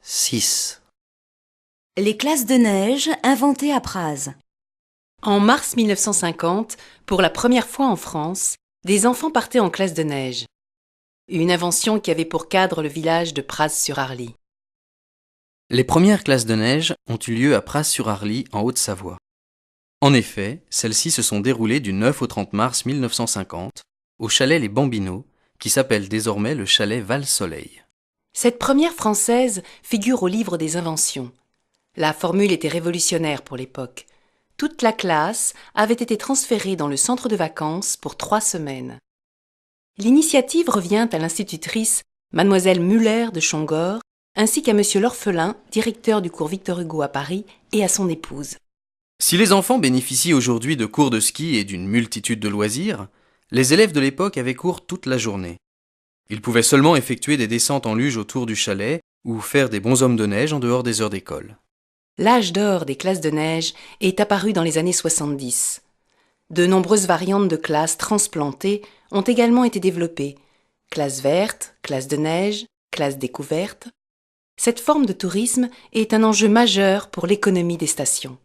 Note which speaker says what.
Speaker 1: 6.
Speaker 2: Les classes de neige inventées à Praz.
Speaker 3: En mars 1950, pour la première fois en France, des enfants partaient en classe de neige. Une invention qui avait pour cadre le village de Praz-sur-Arly.
Speaker 1: Les premières classes de neige ont eu lieu à Praz-sur-Arly, en Haute-Savoie. En effet, celles-ci se sont déroulées du 9 au 30 mars 1950, au chalet Les Bambinos, qui s'appelle désormais le chalet Val-Soleil.
Speaker 3: Cette première française figure au livre des inventions. La formule était révolutionnaire pour l'époque. Toute la classe avait été transférée dans le centre de vacances pour 3 semaines. L'initiative revient à l'institutrice Mademoiselle Muller de Chongor, ainsi qu'à Monsieur L'Orphelin, directeur du cours Victor Hugo à Paris, et à son épouse.
Speaker 1: Si les enfants bénéficient aujourd'hui de cours de ski et d'une multitude de loisirs, les élèves de l'époque avaient cours toute la journée. Ils pouvaient seulement effectuer des descentes en luge autour du chalet ou faire des bonshommes de neige en dehors des heures d'école.
Speaker 3: L'âge d'or des classes de neige est apparu dans les années 70. De nombreuses variantes de classes transplantées ont également été développées. Classe verte, classe de neige, classe découverte. Cette forme de tourisme est un enjeu majeur pour l'économie des stations.